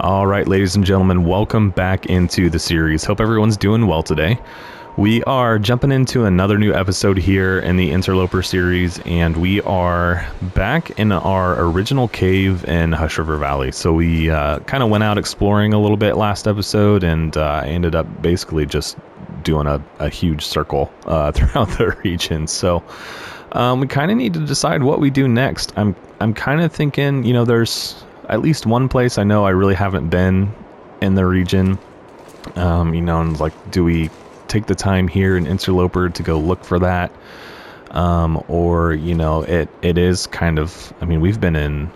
All right, ladies and gentlemen, welcome back into the series. Hope everyone's doing well today. We are jumping into another new episode here in the Interloper series, and we are back in our original cave in Hush River Valley. So we kind of went out exploring a little bit last episode, and I ended up basically just doing a huge circle throughout the region. So we kind of need to decide what we do next. I'm kind of thinking, there's at least one place I know I really haven't been in the region. And like, do we take the time here in Interloper to go look for that? Or, it is kind of, we've been in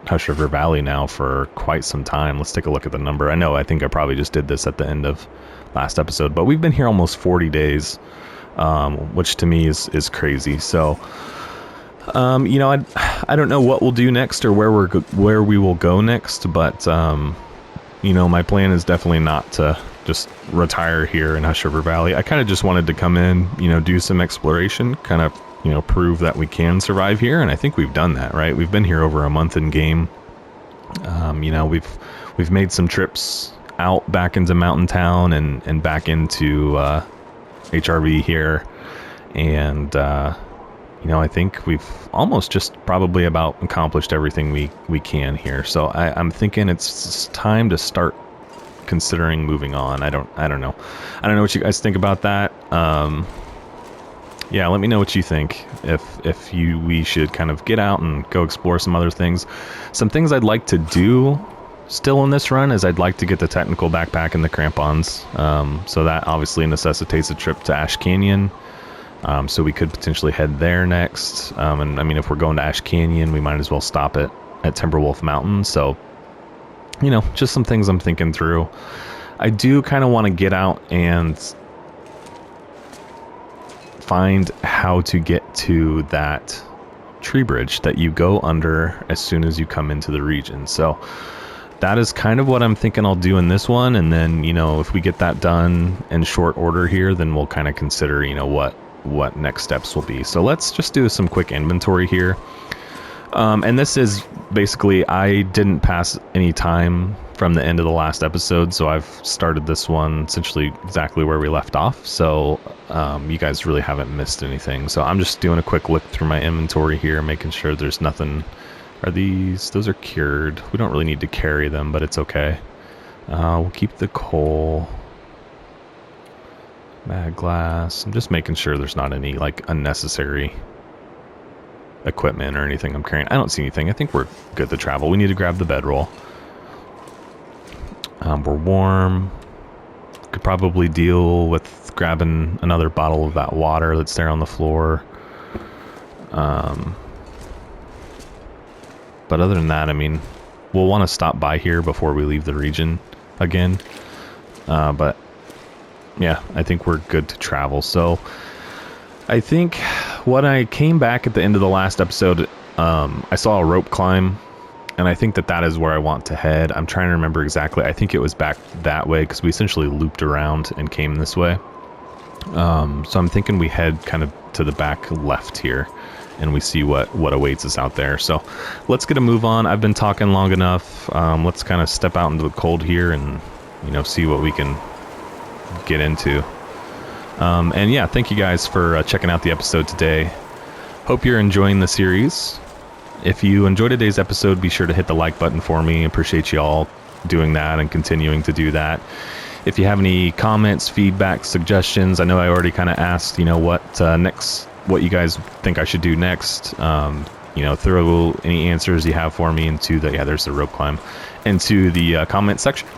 Hush River Valley now for quite some time. Let's take a look at the number. I think I probably just did this at the end of last episode, but we've been here almost 40 days, which to me is crazy. So, I don't know what we'll do next or where we will go next, but my plan is definitely not to just retire here in Hush River Valley. I kind of just wanted to come in, do some exploration, kind of, prove that we can survive here, and I think we've done that, right? We've been here over a month in game. We've made some trips out back into Mountain Town and back into HRV here, and I think we've almost just probably about accomplished everything we can here. So I'm thinking it's time to start considering moving on. I don't know what you guys think about that. Yeah, let me know what you think. If we should kind of get out and go explore some other things. Some things I'd like to do still in this run is I'd like to get the technical backpack and the crampons. So that obviously necessitates a trip to Ash Canyon. So we could potentially head there next. And if we're going to Ash Canyon, we might as well stop at Timberwolf Mountain. So, just some things I'm thinking through. I do kind of want to get out and find how to get to that tree bridge that you go under as soon as you come into the region. So that is kind of what I'm thinking I'll do in this one. And then, if we get that done in short order here, then we'll kind of consider, what next steps will be. So let's just do some quick inventory here. And this is basically, I didn't pass any time from the end of the last episode, so I've started this one essentially exactly where we left off. So you guys really haven't missed anything. So I'm just doing a quick look through my inventory here, making sure there's nothing. Those are cured. We don't really need to carry them, but it's okay. We'll keep the coal. Mag glass. I'm just making sure there's not any unnecessary equipment or anything I'm carrying. I don't see anything. I think we're good to travel. We need to grab the bedroll. We're warm. Could probably deal with grabbing another bottle of that water that's there on the floor. But other than that, we'll want to stop by here before we leave the region again. But yeah, I think we're good to travel. So I think when I came back at the end of the last episode, I saw a rope climb, and I think that is where I want to head. I'm trying to remember exactly. I think it was back that way because we essentially looped around and came this way. So I'm thinking we head kind of to the back left here, and we see what awaits us out there. So let's get a move on. I've been talking long enough. Let's kind of step out into the cold here and see what we can get into. And yeah, thank you guys for checking out the episode today. Hope you're enjoying the series. If you enjoyed today's episode, be sure to hit the like button for me. Appreciate you all doing that and continuing to do that. If you have any comments, feedback, suggestions, I know I already kind of asked, what you guys think I should do next. Throw any answers you have for me into there's the rope climb, into the comment section.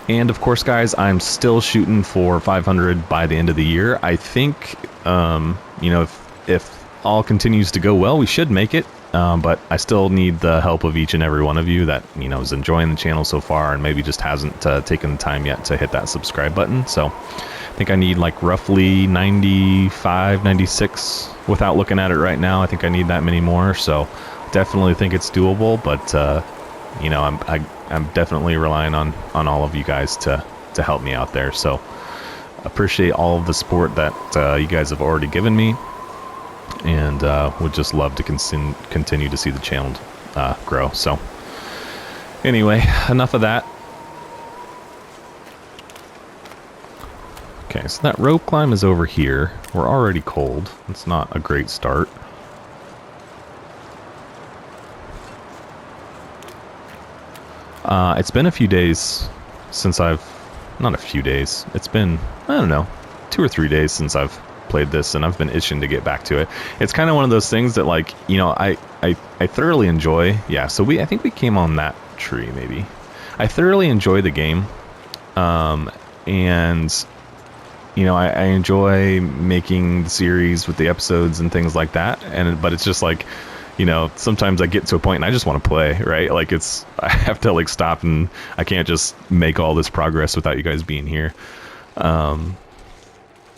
And of course, guys, I'm still shooting for 500 by the end of the year. I think, if all continues to go well, we should make it. But I still need the help of each and every one of you that, is enjoying the channel so far and maybe just hasn't taken the time yet to hit that subscribe button. So I think I need roughly 95, 96 without looking at it right now. I think I need that many more. So definitely think it's doable, but, I'm definitely relying on all of you guys to help me out there. So appreciate all of the support that you guys have already given me, and would just love to continue to see the channel grow. So Anyway, enough of that. Okay, so that rope climb is over here. We're already cold. It's not a great start. It's been a few days since I've... Not a few days. It's been, I don't know, 2 or 3 days since I've played this, and I've been itching to get back to it. It's kind of one of those things that, like, you know, I thoroughly enjoy. Yeah, so I think we came on that tree, maybe. I thoroughly enjoy the game. And... You know, I enjoy making the series with the episodes and things like that, but it's just like, you know, sometimes I get to a point and I just want to play, right? Like I have to like stop, and I can't just make all this progress without you guys being here. Yeah,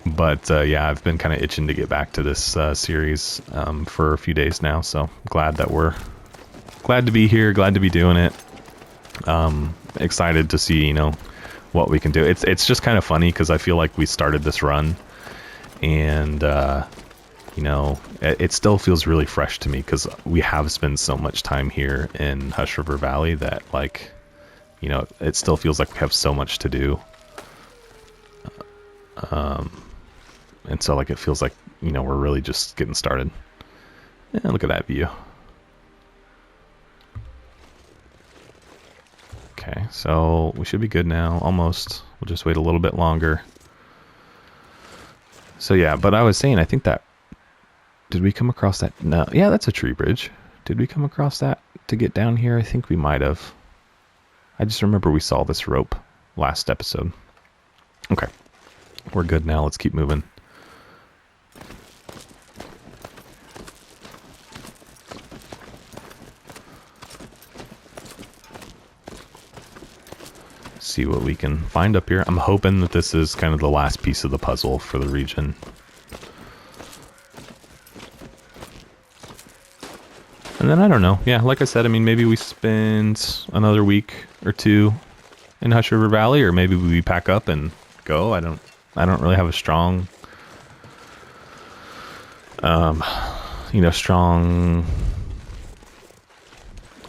I've been kind of itching to get back to this series for a few days now, so glad to be here, glad to be doing it. Excited to see, you know, what we can do. It's just kind of funny because I feel like we started this run, and you know, it still feels really fresh to me because we have spent so much time here in Hush River Valley that, like, you know, it still feels like we have so much to do. And so, like, it feels like, you know, we're really just getting started. Yeah, look at that view. Okay, so we should be good now, almost. We'll just wait a little bit longer. So yeah, but I was saying, I think that... Did we come across that? No, yeah, that's a tree bridge. Did we come across that to get down here? I think we might have. I just remember we saw this rope last episode. Okay, we're good now. Let's keep moving. See what we can find up here. I'm hoping that this is kind of the last piece of the puzzle for the region. And then I don't know. Yeah, like I said, I mean, maybe we spend another week or two in Hush River Valley, or maybe we pack up and go. I don't really have a strong, you know, strong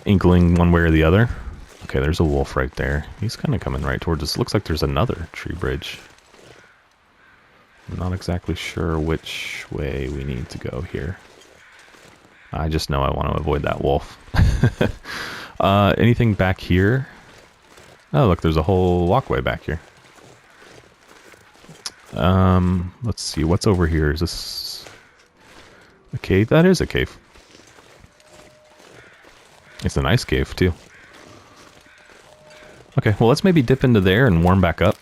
inkling one way or the other. Okay, there's a wolf right there. He's kind of coming right towards us. Looks like there's another tree bridge. I'm not exactly sure which way we need to go here. I just know I want to avoid that wolf. Anything back here? Oh, look, there's a whole walkway back here. Let's see, what's over here? Is this a cave? That is a cave. It's a nice cave, too. Okay, well, let's maybe dip into there and warm back up,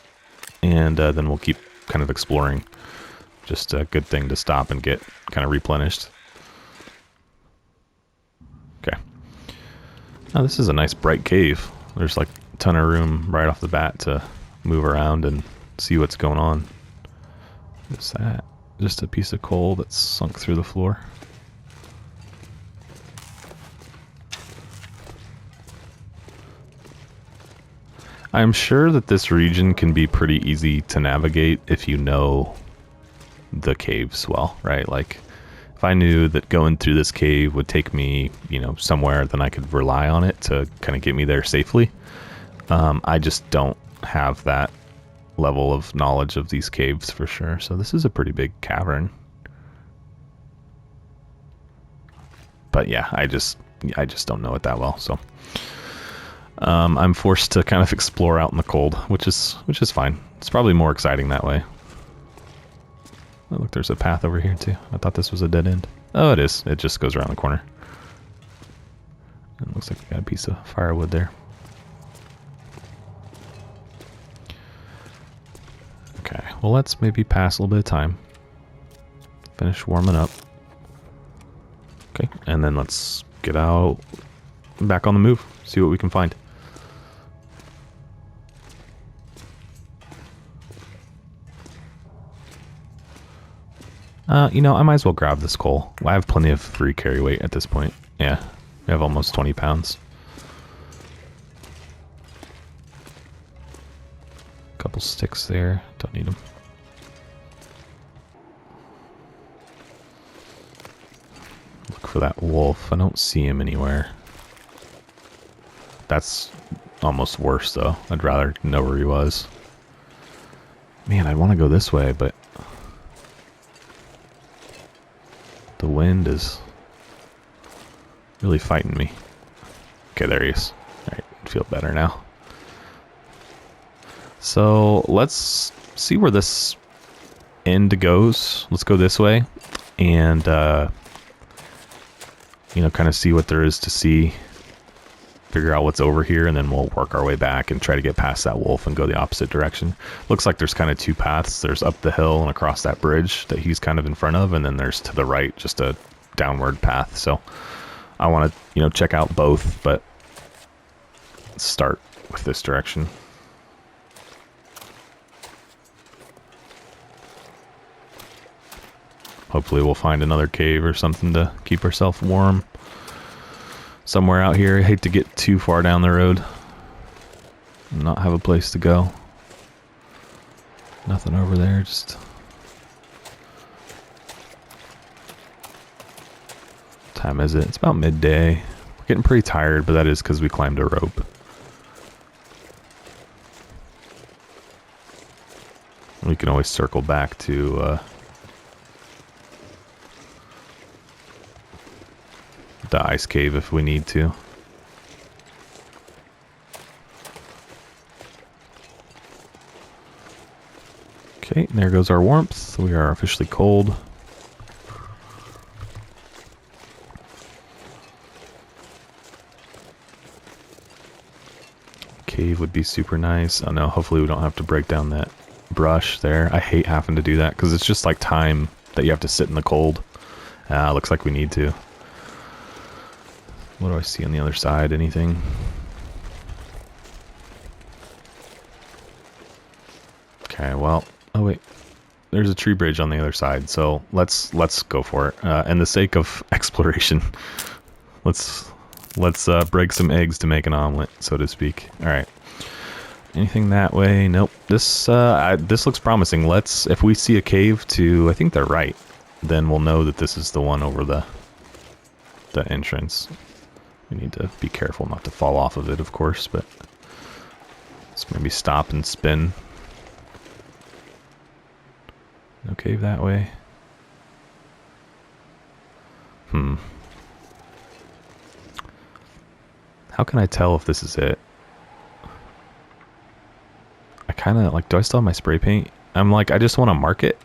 and then we'll keep kind of exploring. Just a good thing to stop and get kind of replenished. Okay. Now, this is a nice bright cave. There's like a ton of room right off the bat to move around and see what's going on. What's that? Just a piece of coal that's sunk through the floor. I'm sure that this region can be pretty easy to navigate if you know the caves well, right? Like, if I knew that going through this cave would take me, you know, somewhere, then I could rely on it to kind of get me there safely. I just don't have that level of knowledge of these caves for sure. So this is a pretty big cavern. But yeah, I just don't know it that well, so... I'm forced to kind of explore out in the cold, which is fine. It's probably more exciting that way. Oh, look, there's a path over here too. I thought this was a dead end. Oh, it is. It just goes around the corner. It looks like we got a piece of firewood there. Okay, well, let's maybe pass a little bit of time. Finish warming up. Okay, and then let's get out, back on the move, see what we can find. You know, I might as well grab this coal. I have plenty of free carry weight at this point. Yeah, we have almost 20 pounds. Couple sticks there. Don't need them. Look for that wolf. I don't see him anywhere. That's almost worse, though. I'd rather know where he was. Man, I'd want to go this way, but the wind is really fighting me. Okay, there he is. Alright, feel better now. So, let's see where this end goes. Let's go this way and, you know, kind of see what there is to see. Figure out what's over here, and then we'll work our way back and try to get past that wolf and go the opposite direction. Looks like there's kind of two paths. There's up the hill and across that bridge that he's kind of in front of, and then there's to the right just a downward path. So I want to, you know, check out both, but let's start with this direction. Hopefully we'll find another cave or something to keep ourselves warm. Somewhere out here. I hate to get too far down the road and not have a place to go. Nothing over there, just... What time is it? It's about midday. We're getting pretty tired, but that is because we climbed a rope. We can always circle back to the ice cave if we need to. Okay, there goes our warmth. We are officially cold. Cave would be super nice. Oh no, hopefully we don't have to break down that brush there. I hate having to do that because it's just like time that you have to sit in the cold. Looks like we need to. What do I see on the other side? Anything? Okay, well, oh wait, there's a tree bridge on the other side, so let's go for it. And the sake of exploration, let's break some eggs to make an omelet, so to speak. All right. Anything that way? Nope. This looks promising. If we see a cave to, I think they're right, then we'll know that this is the one over the entrance. We need to be careful not to fall off of it, of course, but let's maybe stop and spin. No cave that way. How can I tell if this is it? I kind of, like, do I still have my spray paint? I'm like, I just want to mark it.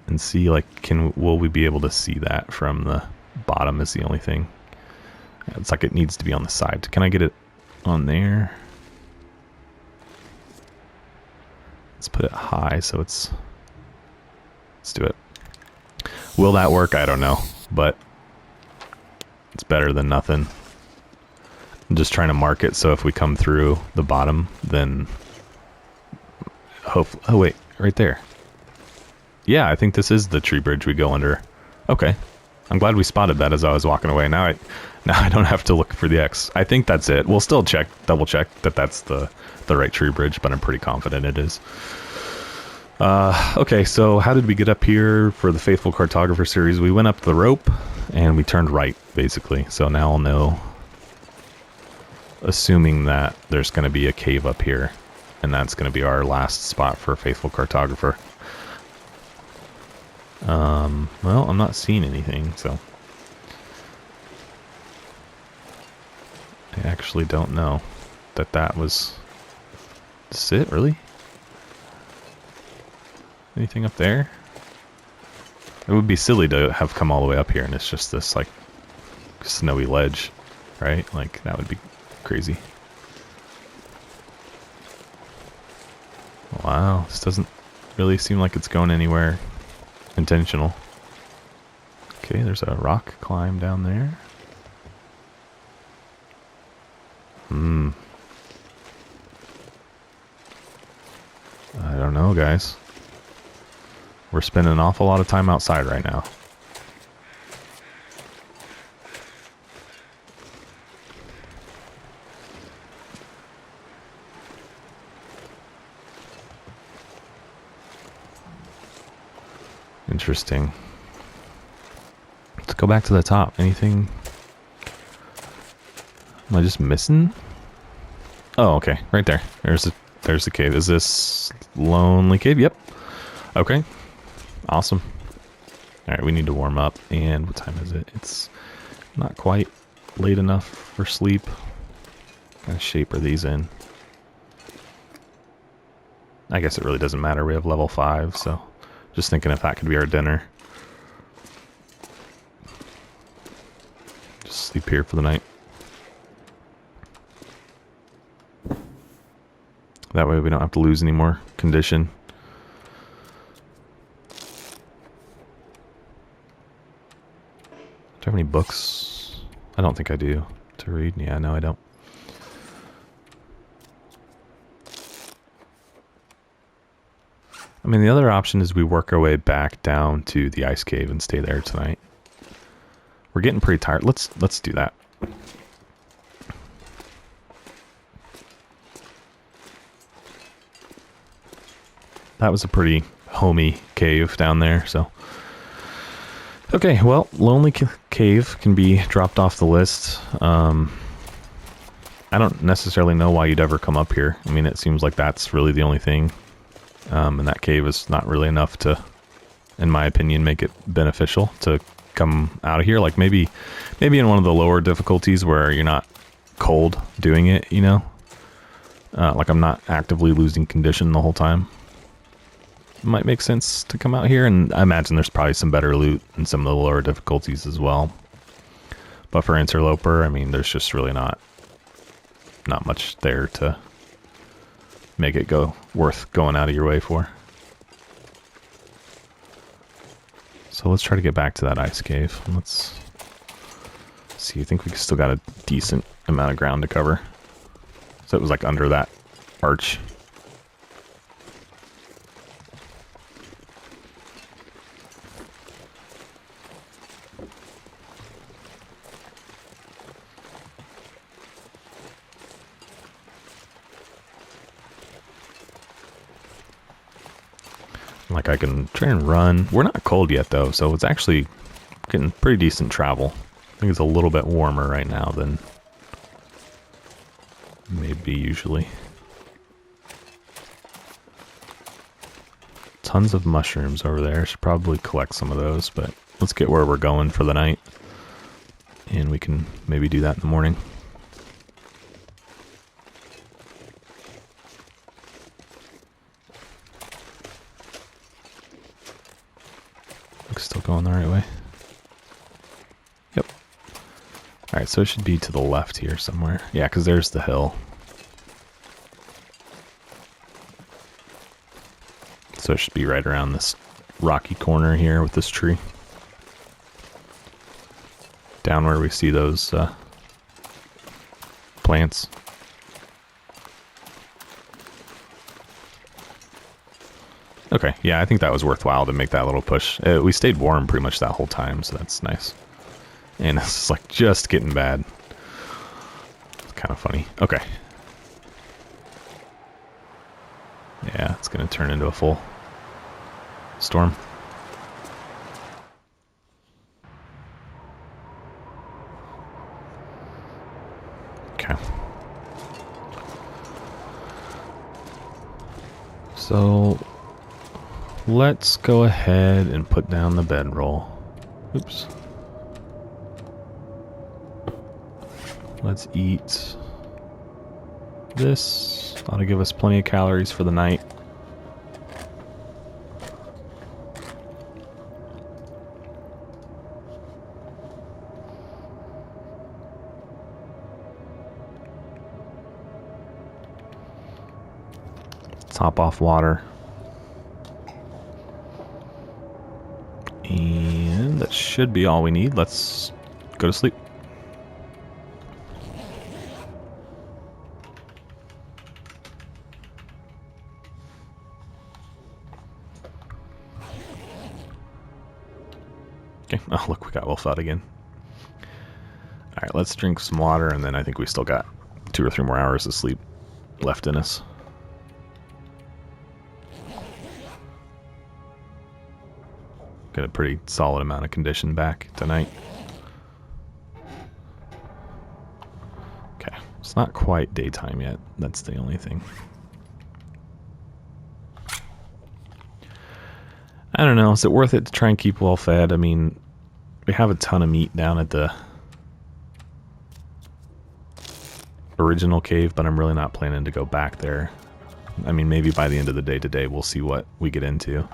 And see, like, will we be able to see that from the bottom is the only thing. It's like it needs to be on the side. Can I get it on there? Let's put it high so let's do it. Will that work? I don't know, but it's better than nothing. I'm just trying to mark it so if we come through the bottom, then hopefully, oh wait, right there. Yeah, I think this is the tree bridge we go under. Okay. I'm glad we spotted that as I was walking away. Now I don't have to look for the X. I think that's it. We'll still double check that that's the right tree bridge, but I'm pretty confident it is. Okay, so how did we get up here for the Faithful Cartographer series? We went up the rope and we turned right, basically. So now I'll know, assuming that there's going to be a cave up here, and that's going to be our last spot for Faithful Cartographer. Well, I'm not seeing anything, so I actually don't know that was... This is it, really? Anything up there? It would be silly to have come all the way up here and it's just this, like, snowy ledge, right? Like, that would be crazy. Wow, this doesn't really seem like it's going anywhere intentional. Okay, there's a rock climb down there. I don't know, guys. We're spending an awful lot of time outside right now. Interesting. go back to the top. Anything? Am I just missing? Oh, okay. Right there. There's the cave. Is this Lonely Cave? Yep. Okay. Awesome. Alright, we need to warm up. And what time is it? It's not quite late enough for sleep. What kind of shape are these in? I guess it really doesn't matter. We have level 5, so just thinking if that could be our dinner. Just sleep here for the night. That way we don't have to lose any more condition. Do I have any books? I don't think I do to read. Yeah, no, I don't. I mean, the other option is we work our way back down to the ice cave and stay there tonight. We're getting pretty tired. Let's do that. That was a pretty homey cave down there, so. Okay, well, Lonely Cave can be dropped off the list. I don't necessarily know why you'd ever come up here. I mean, it seems like that's really the only thing. And that cave is not really enough to, in my opinion, make it beneficial to come out of here. Like maybe in one of the lower difficulties where you're not cold doing it, you know? Like I'm not actively losing condition the whole time. Might make sense to come out here, and I imagine there's probably some better loot in some of the lower difficulties as well. But for Interloper, I mean, there's just really not much there to make it worth going out of your way for. So let's try to get back to that ice cave. Let's see. I think we still got a decent amount of ground to cover. So it was like under that arch. Like I can try and run. We're not cold yet though, so it's actually getting pretty decent travel. I think it's a little bit warmer right now than maybe usually. Tons of mushrooms over there. Should probably collect some of those, but let's get where we're going for the night. And we can maybe do that in the morning. Still going the right way. Yep. Alright, so it should be to the left here somewhere. Yeah, because there's the hill. So it should be right around this rocky corner here with this tree. Down where we see those plants. Okay, yeah, I think that was worthwhile to make that little push. We stayed warm pretty much that whole time, so that's nice. And it's like just getting bad. It's kind of funny. Okay. Yeah, it's going to turn into a full storm. Okay. So let's go ahead and put down the bedroll. Oops. Let's eat this. Ought to give us plenty of calories for the night. Top off water. And that should be all we need. Let's go to sleep. Okay, oh look, we got wolf out again. Alright, let's drink some water, and then I think we still got 2 or 3 more hours of sleep left in us. Got a pretty solid amount of condition back tonight. It's not quite daytime yet. That's the only thing. I don't know. Is it worth it to try and keep well fed? I mean, we have a ton of meat down at the original cave, but I'm really not planning to go back there. I mean, maybe by the end of the day today, we'll see what we get into.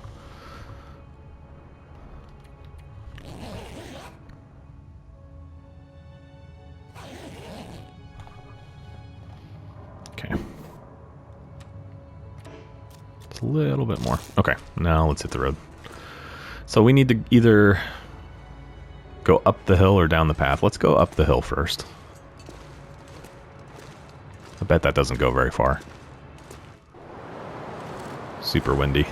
Okay. It's a little bit more. Okay, now let's hit the road. So we need to either go up the hill or down the path. Let's go up the hill first. I bet that doesn't go very far. Super windy.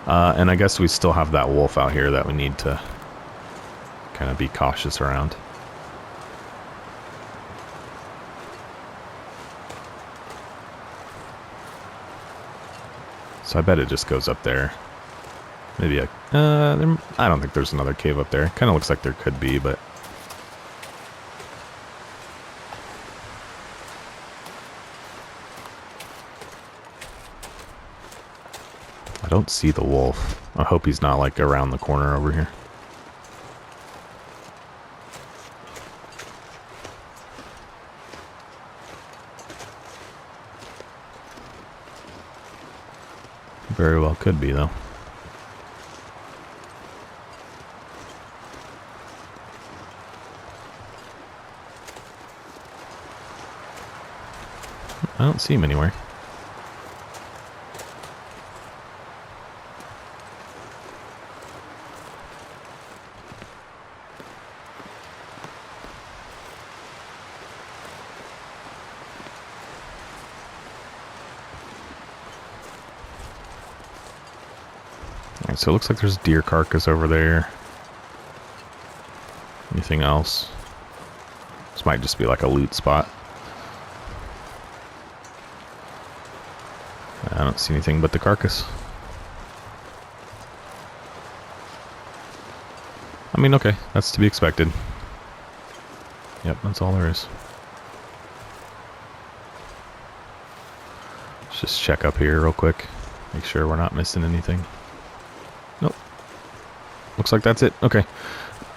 And I guess we still have that wolf out here that we need to kind of be cautious around. So I bet it just goes up there. Maybe I don't think there's another cave up there. Kind of looks like there could be, but I don't see the wolf. I hope he's not like around the corner over here. Very well could be though. I don't see him anywhere. Alright, so it looks like there's a deer carcass over there. Anything else? This might just be like a loot spot. I don't see anything but the carcass. I mean, okay, that's to be expected. Yep, that's all there is. Let's just check up here real quick. Make sure we're not missing anything. Nope. Looks like that's it. Okay.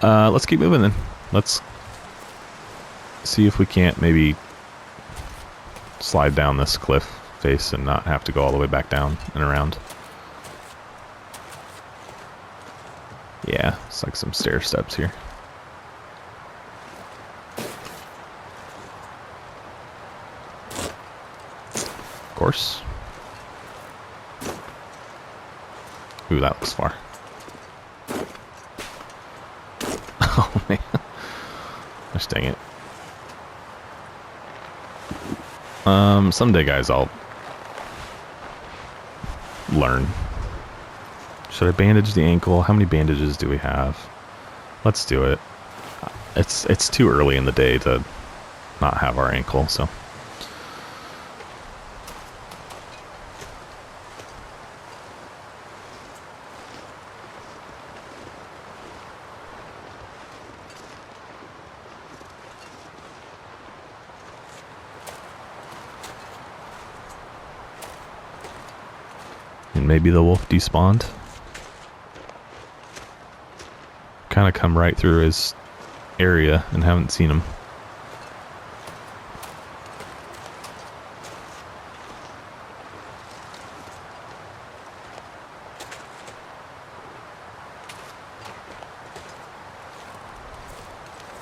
Let's keep moving then. Let's see if we can't maybe slide down this cliff face and not have to go all the way back down and around. Yeah, it's like some stair steps here. Of course. Ooh, that looks far. Oh man. Gosh dang it. Someday guys I'll learn. Should I bandage the ankle? How many bandages do we have? Let's do it. It's too early in the day to not have our ankle, so. And maybe the wolf despawned. Kind of come right through his area and haven't seen him.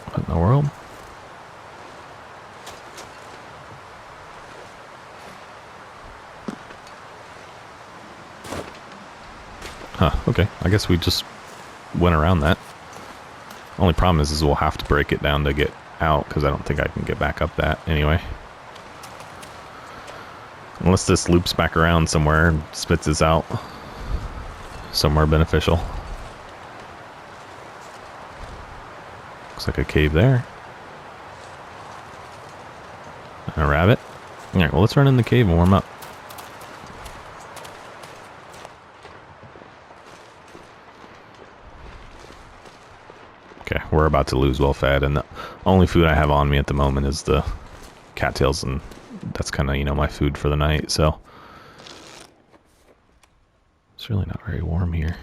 What in the world? Huh, okay. I guess we just went around that. Only problem is we'll have to break it down to get out, because I don't think I can get back up that anyway. Unless this loops back around somewhere and spits us out somewhere beneficial. Looks like a cave there. And a rabbit. Alright, well let's run in the cave and warm up. Okay, we're about to lose well fed, and the only food I have on me at the moment is the cattails, and that's kind of, you know, my food for the night, so. It's really not very warm here.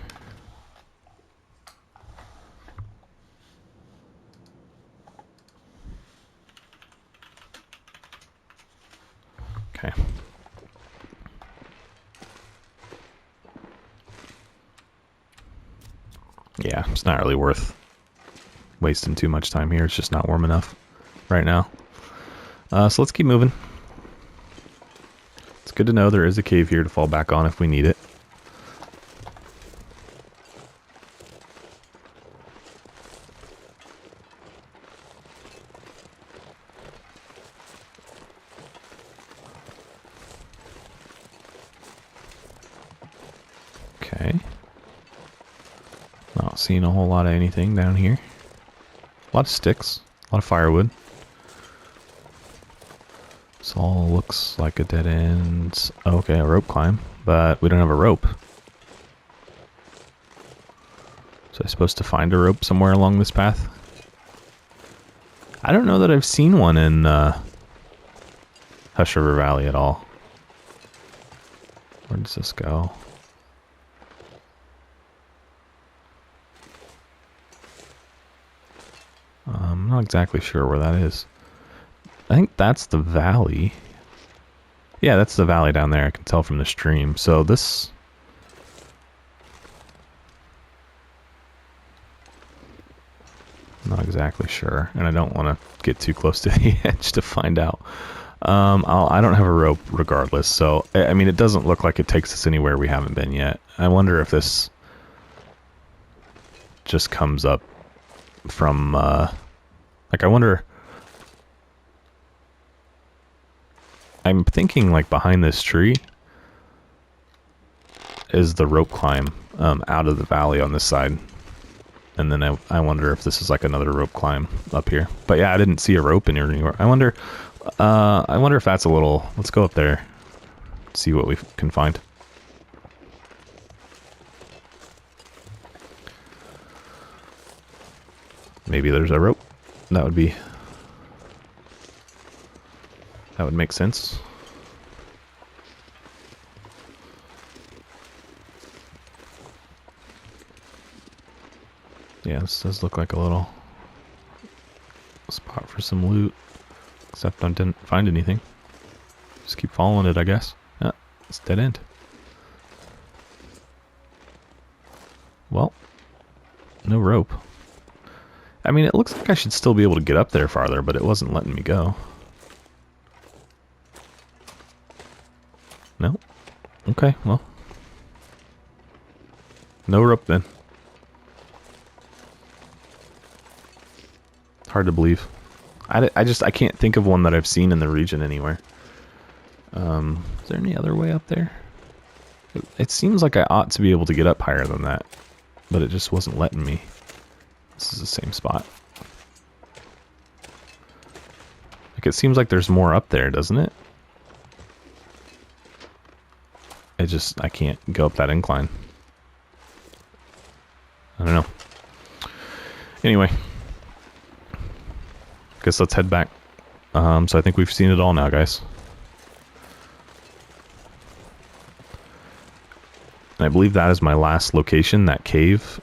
Okay. Yeah, it's not really worth wasting too much time here. It's just not warm enough right now. So let's keep moving. It's good to know there is a cave here to fall back on if we need it. Okay. Not seeing a whole lot of anything down here. A lot of sticks, a lot of firewood. This all looks like a dead end. Okay, a rope climb, but we don't have a rope. So I'm supposed to find a rope somewhere along this path? I don't know that I've seen one in Hush River Valley at all. Where does this go? I'm not exactly sure where that is. I think that's the valley. Yeah, that's the valley down there. I can tell from the stream. So this... I'm not exactly sure. And I don't want to get too close to the edge to find out. I don't have a rope regardless. So, I mean, it doesn't look like it takes us anywhere we haven't been yet. I wonder if this just comes up from... like, I wonder... I'm thinking, like, behind this tree is the rope climb out of the valley on this side. And then I wonder if this is, like, another rope climb up here. But, yeah, I didn't see a rope in here anywhere. I wonder if that's a little... Let's go up there, see what we can find. Maybe there's a rope. That would be... That would make sense. Yeah, this does look like a little spot for some loot. Except I didn't find anything. Just keep following it, I guess. Yeah, it's dead end. Well, no rope. I mean, it looks like I should still be able to get up there farther, but it wasn't letting me go. No? Okay, well. No rope then. Hard to believe. I can't think of one that I've seen in the region anywhere. Is there any other way up there? It seems like I ought to be able to get up higher than that, but it just wasn't letting me. This is the same spot. Like, it seems like there's more up there, doesn't it? I can't go up that incline. I don't know. Anyway. Guess let's head back. So I think we've seen it all now, guys. And I believe that is my last location, that cave,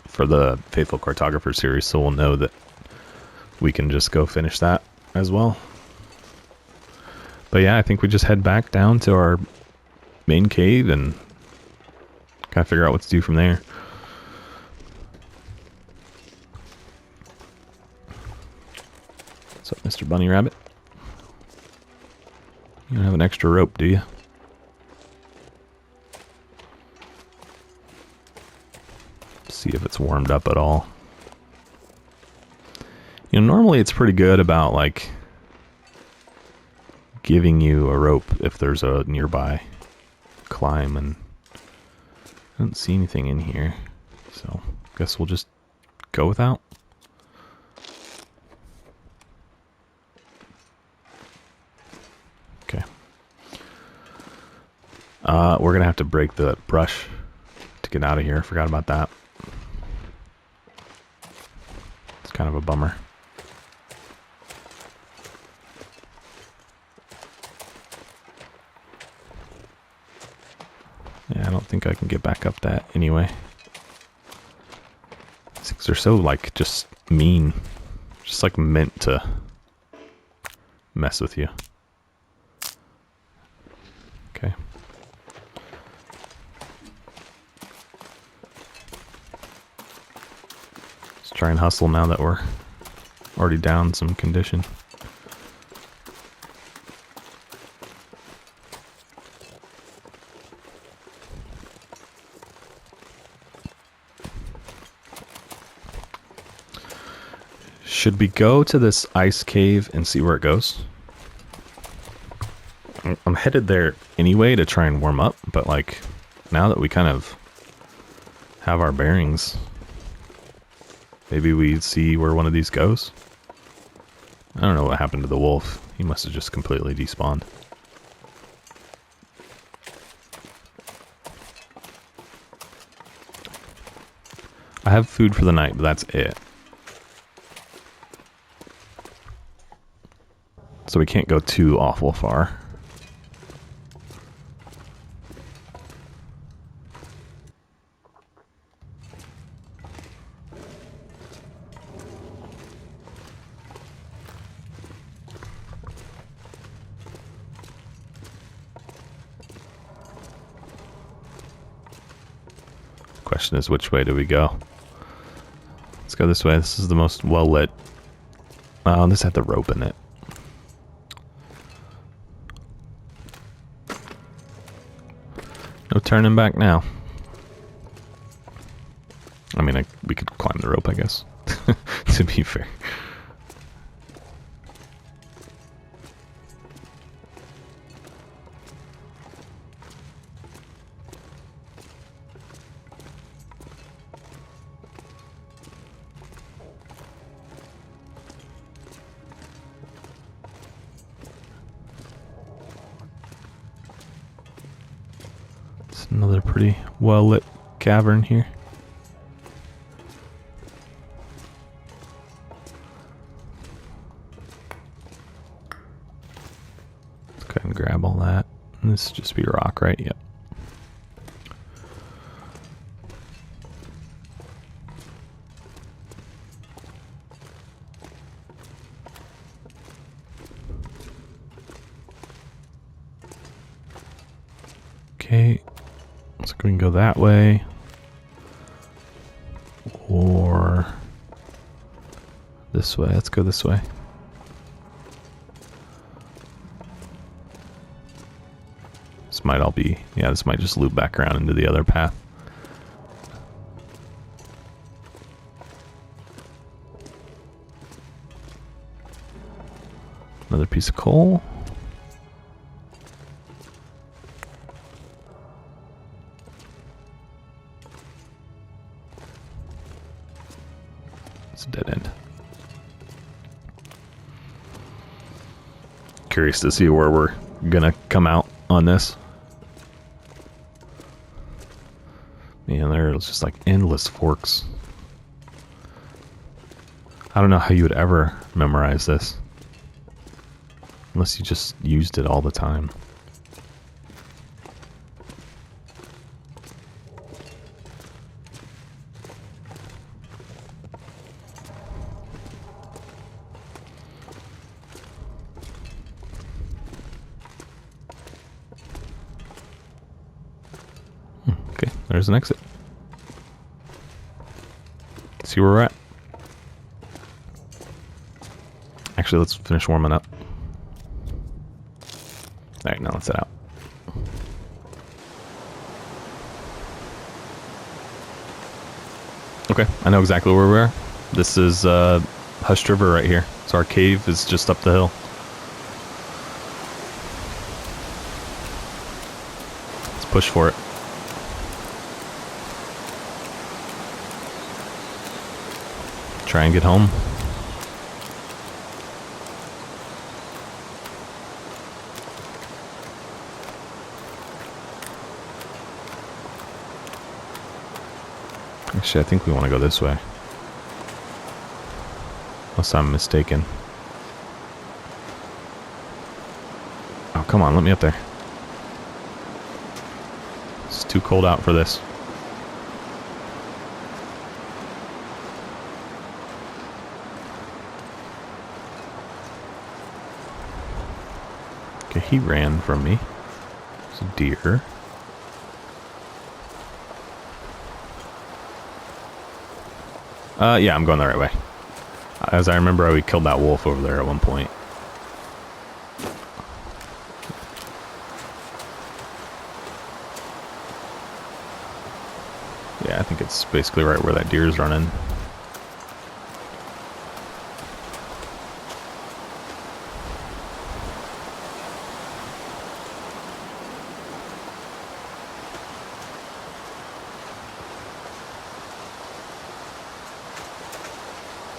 for the Faithful Cartographer series, so we'll know that we can just go finish that as well. But yeah, I think we just head back down to our main cave and kind of figure out what to do from there. What's up, Mr. Bunny Rabbit? You don't have an extra rope, do you? See if it's warmed up at all. You know, normally it's pretty good about, like, giving you a rope if there's a nearby climb, and I don't see anything in here, so guess we'll just go without. Okay. We're gonna have to break the brush to get out of here. Forgot about that. It's kind of a bummer. think I can get back up that anyway. These things are so, like, just mean. Just, like, meant to mess with you. Okay. Let's try and hustle now that we're already down some condition. Should we go to this ice cave and see where it goes? I'm headed there anyway to try and warm up, but like now that we kind of have our bearings, maybe we see where one of these goes. I don't know what happened to the wolf. He must have just completely despawned. I have food for the night, but that's it. So we can't go too awful far. Question is, which way do we go? Let's go this way. This is the most well lit. This had the rope in it. No turning back now. I mean, we could climb the rope, I guess, to be fair. Another pretty well lit cavern here. Let's go ahead and grab all that. And this just be rock, right? Yep. Okay. So we can go that way, or this way. Let's go this way. This might all be, yeah, this might just loop back around into the other path. Another piece of coal. It's a dead end. Curious to see where we're gonna come out on this. Man, there's just like endless forks. I don't know how you would ever memorize this. Unless you just used it all the time. Okay, there's an exit. Let's see where we're at. Actually, let's finish warming up. Alright, now let's head out. Okay, I know exactly where we are. This is Hushed River right here. So our cave is just up the hill. Let's push for it. Try and get home. Actually, I think we want to go this way. Unless I'm mistaken. Oh, come on, let me up there. Just too cold out for this. Okay, he ran from me. It's a deer. Yeah, I'm going the right way. As I remember, we killed that wolf over there at one point. Yeah, I think it's basically right where that deer is running.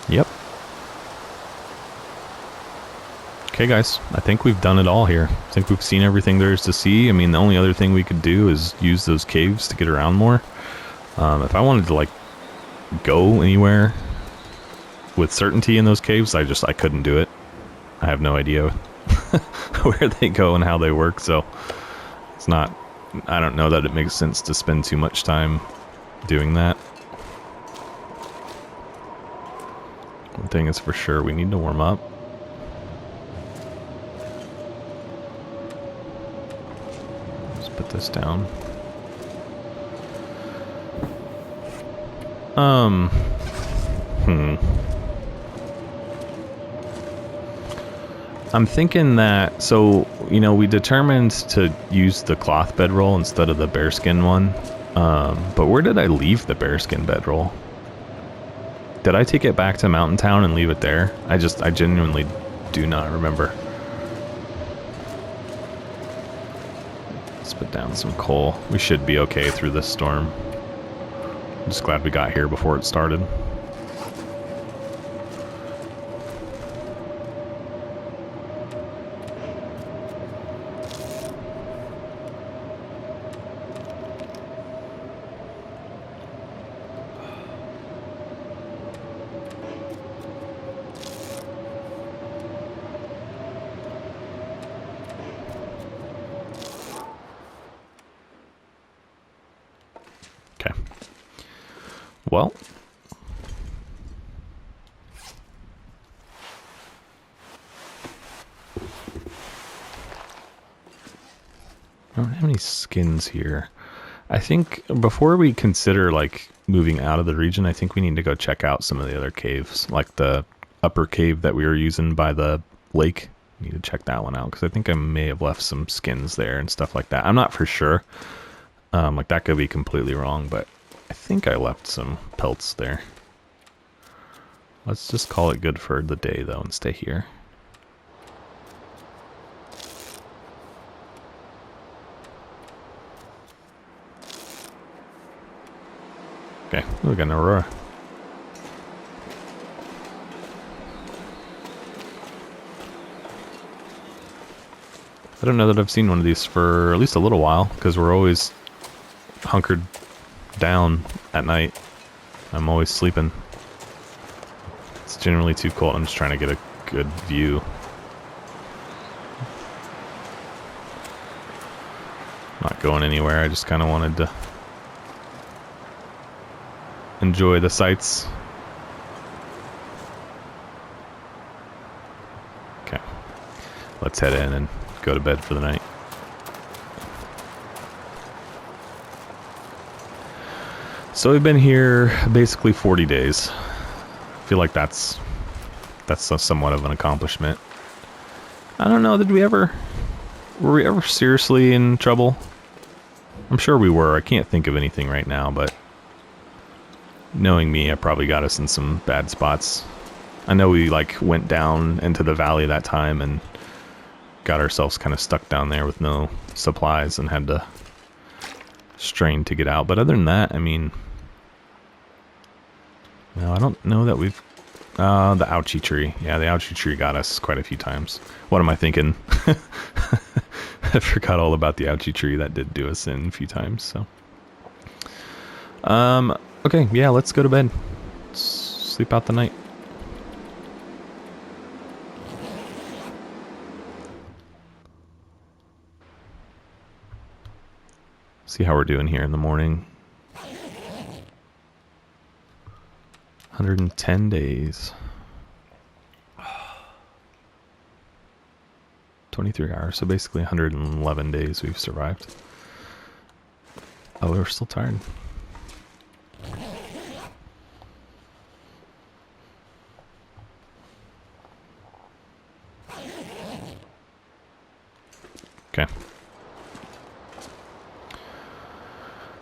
Yep. Okay, guys, I think we've done it all here. I think we've seen everything there is to see. I mean, the only other thing we could do is use those caves to get around more. If I wanted to, like, go anywhere with certainty in those caves, I couldn't do it. I have no idea where they go and how they work, so it's not... I don't know that it makes sense to spend too much time doing that. One thing is for sure, we need to warm up. Let's put this down. I'm thinking that, so, you know, we determined to use the cloth bedroll instead of the bearskin one. But where did I leave the bearskin bedroll? Did I take it back to Mountain Town and leave it there? I genuinely do not remember. Let's put down some coal. We should be okay through this storm. I'm just glad we got here before it started. Okay. Well, I don't have any skins here. I think before we consider like moving out of the region, I think we need to go check out some of the other caves, like the upper cave that we were using by the lake. Need to check that one out because I think I may have left some skins there and stuff like that. I'm not for sure. Like that could be completely wrong, but I think I left some pelts there. Let's just call it good for the day though and stay here. Okay, we got an aurora. I don't know that I've seen one of these for at least a little while because we're always hunkered down at night. I'm always sleeping. It's generally too cold. I'm just trying to get a good view. Not going anywhere. I just kind of wanted to enjoy the sights. Okay. Let's head in and go to bed for the night. So we've been here basically 40 days. I feel like that's somewhat of an accomplishment. I don't know, were we ever seriously in trouble? I'm sure we were. I can't think of anything right now, but knowing me, I probably got us in some bad spots. I know we like went down into the valley that time and got ourselves kind of stuck down there with no supplies and had to strain to get out. But other than that, I mean, no, I don't know that we've... the ouchie tree. Yeah, the ouchie tree got us quite a few times. What am I thinking? I forgot all about the ouchie tree. That did do us in a few times, so... okay, yeah, let's go to bed. Let's sleep out the night. See how we're doing here in the morning. 110 days. 23 hours, so basically 111 days we've survived. Oh, we're still tired. Okay.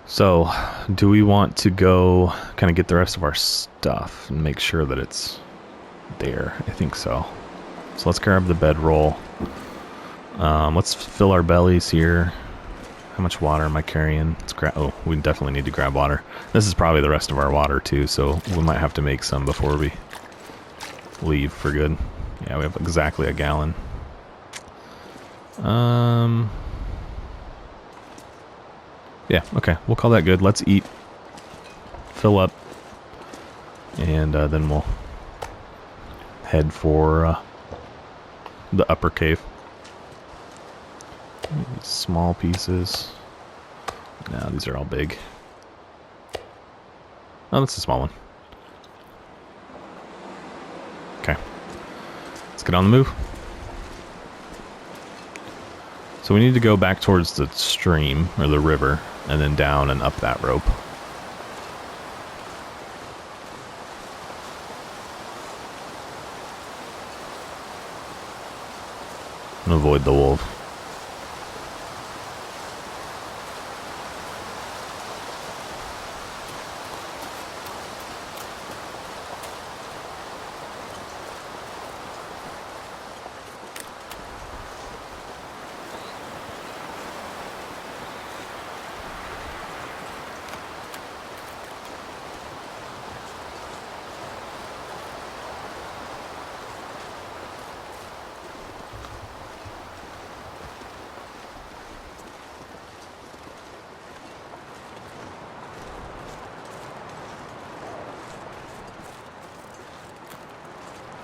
So, do we want to go kind of get the rest of our stuff and make sure that it's there? I think so. So let's grab the bedroll. Let's fill our bellies here. How much water am I carrying? Let's grab. Oh, we definitely need to grab water. This is probably the rest of our water too, so we might have to make some before we leave for good. Yeah, we have exactly a gallon. Yeah, okay, we'll call that good. Let's eat, fill up, and then we'll head for the upper cave. Small pieces. No, these are all big. Oh, that's a small one. Okay. Let's get on the move. So we need to go back towards the stream, or the river, and then down and up that rope. And avoid the wolf.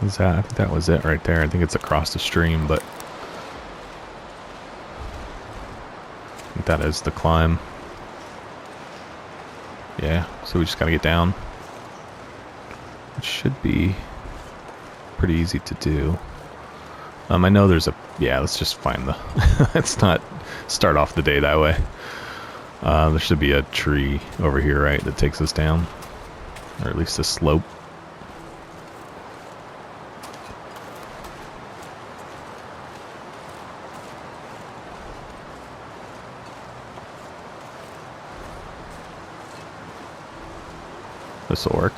Is that? I think that was it right there. I think it's across the stream, but I think that is the climb. Yeah, so we just gotta get down. It should be pretty easy to do. I know there's a... Yeah, let's just find the... Let's not start off the day that way. There should be a tree over here, right, that takes us down. Or at least a slope. This will work.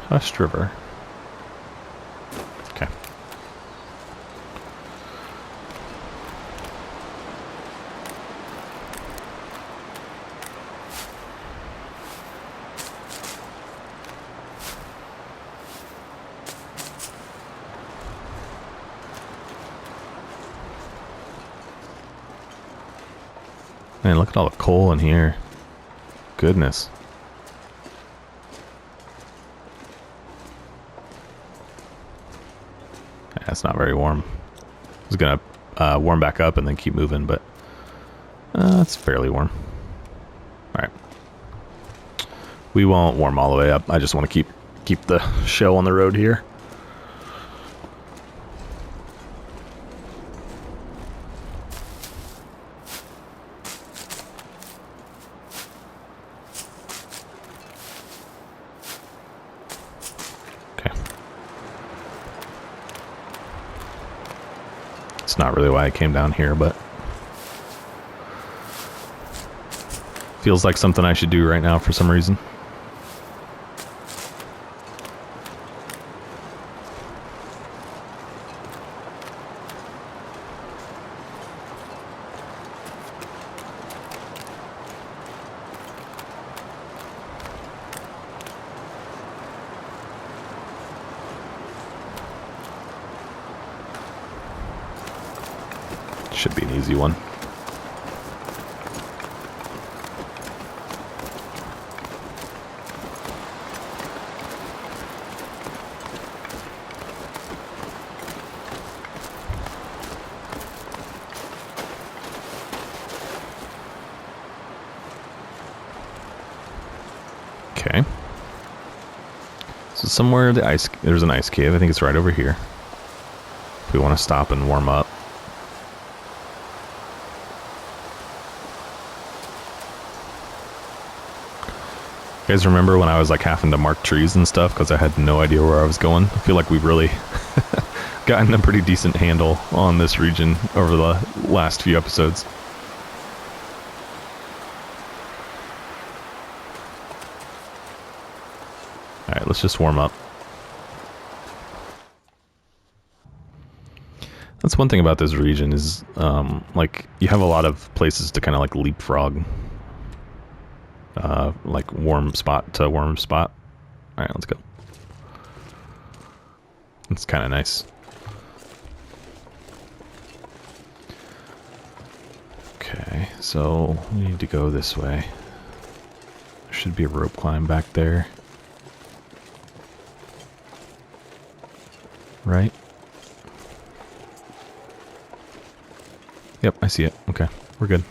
Hushed River. Okay. Man, look at all the coal in here. Goodness. Yeah, it's not very warm. I was gonna warm back up and then keep moving, but it's fairly warm. Alright. We won't warm all the way up. I just want to keep the show on the road here. It's not really why I came down here, but feels like something I should do right now for some reason. Should be an easy one. Okay. So somewhere there's an ice cave. I think it's right over here. If we want to stop and warm up. You guys remember when I was like having to mark trees and stuff because I had no idea where I was going? I feel like we've really gotten a pretty decent handle on this region over the last few episodes. Alright, let's just warm up. That's one thing about this region is, like, you have a lot of places to kind of like leapfrog. Like warm spot to warm spot. Alright, let's go. It's kind of nice. Okay, so we need to go this way. There should be a rope climb back there. Right? Yep, I see it. Okay, we're good.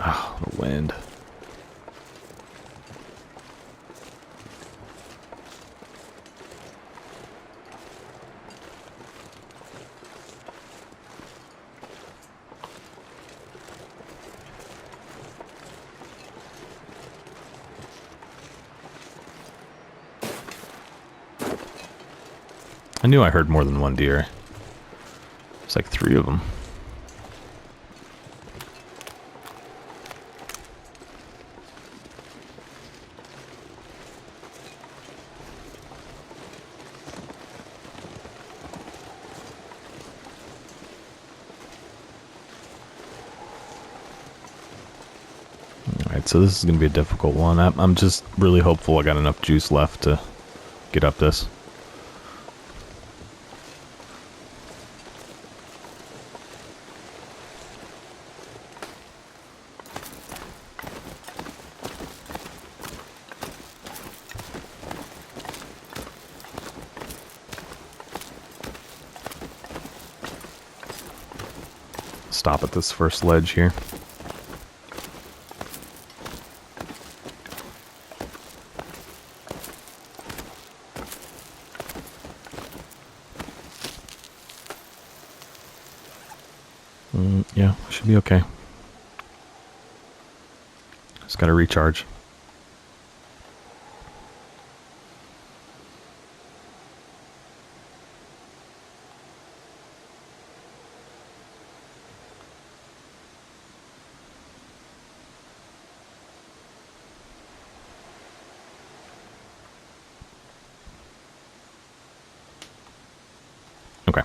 Ah, the wind. I knew I heard more than one deer. It's like 3 of them. Alright, so this is going to be a difficult one. I'm just really hopeful I got enough juice left to get up this. Stop at this first ledge here. Yeah, should be okay. Just gotta recharge. Okay.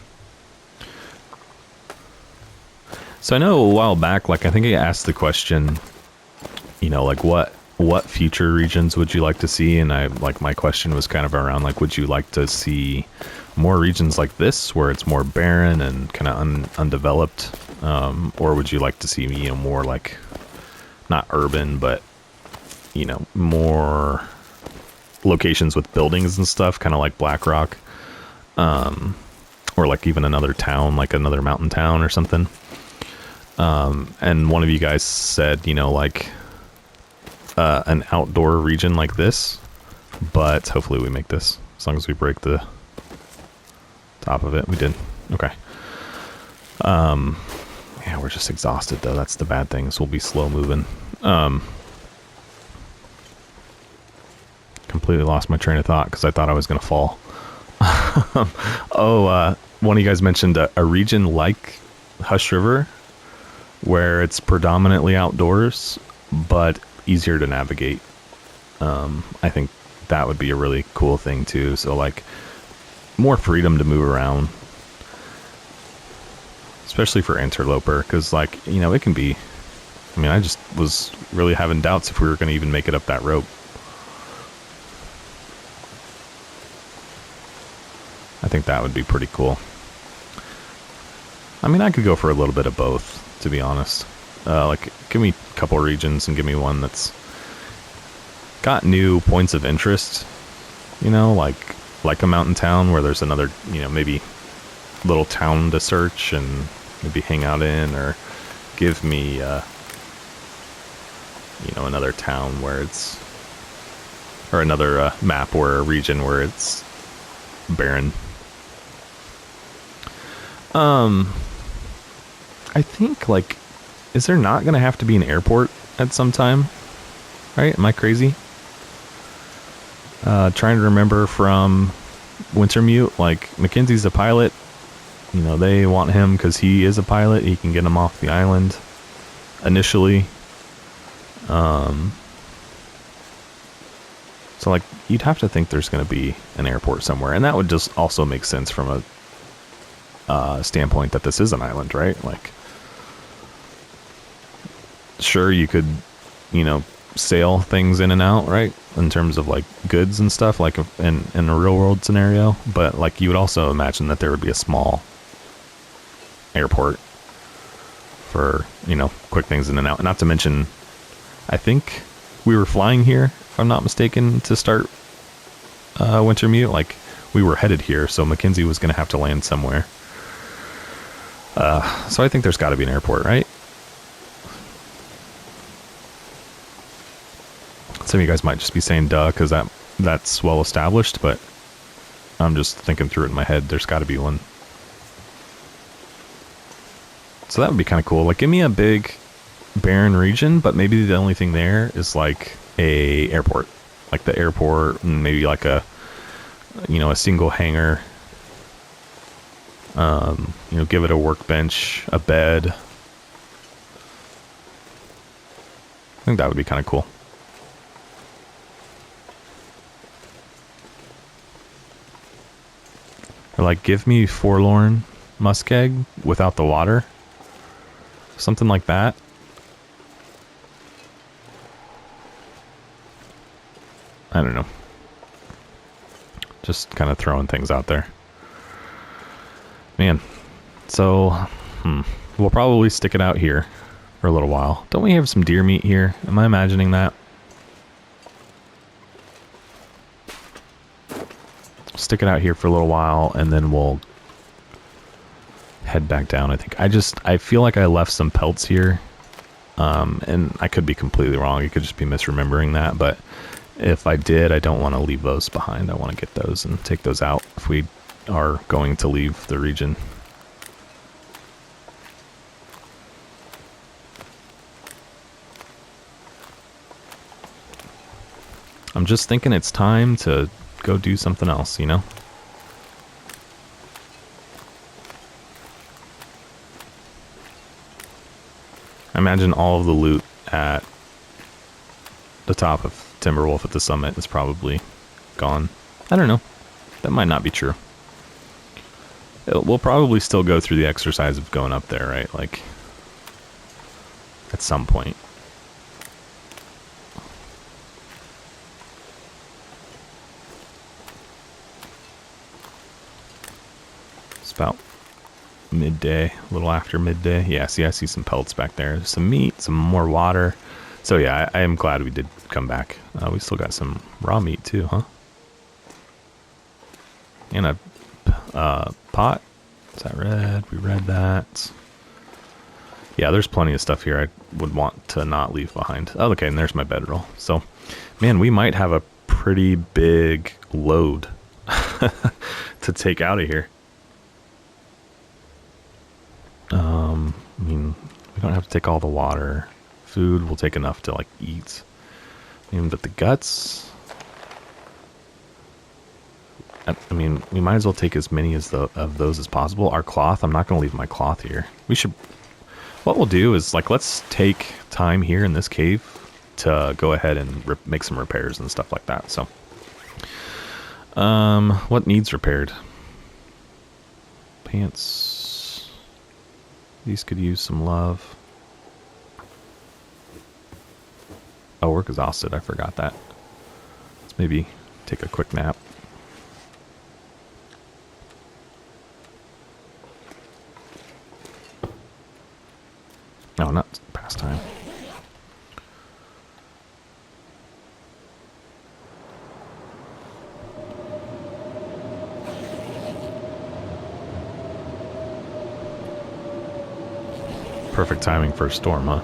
So I know a while back, like I think I asked the question, you know, like what future regions would you like to see? And my question was kind of around like, would you like to see more regions like this where it's more barren and kind of undeveloped, or would you like to see, you know, more like not urban, but you know, more locations with buildings and stuff, kind of like Black Rock, or like even another town, like another mountain town or something. And one of you guys said, you know, like an outdoor region like this, but hopefully we make this as long as we break the top of it. We did. Okay. Yeah, we're just exhausted though. That's the bad thing. So we'll be slow moving. Completely lost my train of thought because I thought I was going to fall. One of you guys mentioned a region like Hush River where it's predominantly outdoors, but easier to navigate. I think that would be a really cool thing too. So like more freedom to move around, especially for Interloper, because like, you know, it can be, I mean, I just was really having doubts if we were going to even make it up that rope. I think that would be pretty cool. I mean, I could go for a little bit of both, to be honest. Like, give me a couple regions and give me one that's got new points of interest, you know, like a mountain town where there's another, you know, maybe little town to search and maybe hang out in, or give me, another town where it's, or another map or a region where it's barren. I think, like, is there not going to have to be an airport at some time? Right? Am I crazy? Trying to remember from Wintermute, like, Mackenzie's a pilot. They want him because he is a pilot. He can get him off the island initially. So, like, you'd have to think there's going to be an airport somewhere. And that would just also make sense from a standpoint that this is an island, right? Like, sure, you could, sail things in and out, right? In terms of, like, goods and stuff, like in a real world scenario. But, like, you would also imagine that there would be a small airport for, quick things in and out. Not to mention, I think we were flying here, if I'm not mistaken, to start Wintermute. Like, we were headed here, so Mackenzie was going to have to land somewhere. So I think there's got to be an airport, right? Some of you guys might just be saying duh, because that's well established, but I'm just thinking through it in my head. There's got to be one. So that would be kind of cool. Like, give me a big barren region, but maybe the only thing there is like a airport. Like the airport, and maybe like a single hangar. Give it a workbench, a bed. I think that would be kind of cool. Or like, give me Forlorn Muskeg without the water. Something like that. I don't know. Just kind of throwing things out there. Man. So, we'll probably stick it out here for a little while. Don't we have some deer meat here? Am I imagining that? Stick it out here for a little while, and then we'll head back down. I think I feel like I left some pelts here, and I could be completely wrong. I could just be misremembering that, but if I did, I don't want to leave those behind. I want to get those and take those out if we are going to leave the region. I'm just thinking it's time to go do something else, I imagine all of the loot at the top of Timberwolf at the summit is probably gone. I don't know. That might not be true. We'll probably still go through the exercise of going up there, right? Like, at some point. It's about midday, a little after midday. Yeah, see, I see some pelts back there. There's some meat, some more water. So yeah, I am glad we did come back. We still got some raw meat too, huh? And a pot. Is that red? We read that. Yeah, there's plenty of stuff here I would want to not leave behind. Oh, okay, and there's my bedroll. So, man, we might have a pretty big load to take out of here. I mean, we don't have to take all the water. Food, we'll take enough to, like, eat. But the guts... I mean, we might as well take as many of those as possible. Our cloth, I'm not going to leave my cloth here. We should... What we'll do is, like, let's take time here in this cave to go ahead and make some repairs and stuff like that. So, what needs repaired? Pants. These could use some love. Oh, we're exhausted. I forgot that. Let's maybe take a quick nap. No, not past time. Perfect timing for a storm, huh?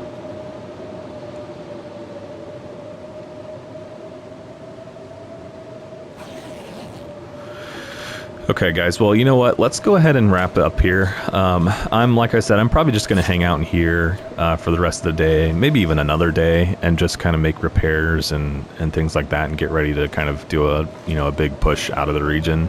Okay, guys. Well, you know what? Let's go ahead and wrap it up here. Like I said, I'm probably just going to hang out in here for the rest of the day, maybe even another day, and just kind of make repairs and things like that, and get ready to kind of do a big push out of the region.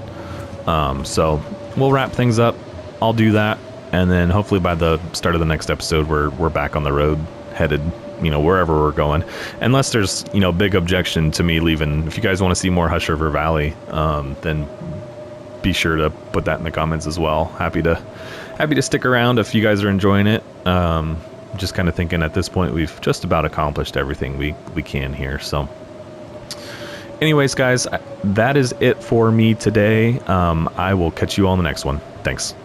So we'll wrap things up. I'll do that, and then hopefully by the start of the next episode, we're back on the road, headed wherever we're going. Unless there's big objection to me leaving. If you guys want to see more Hush River Valley, then be sure to put that in the comments as well. Happy to stick around if you guys are enjoying it. Just kind of thinking at this point we've just about accomplished everything we can here. So anyways, guys, that is it for me today. I will catch you all in the next one. Thanks.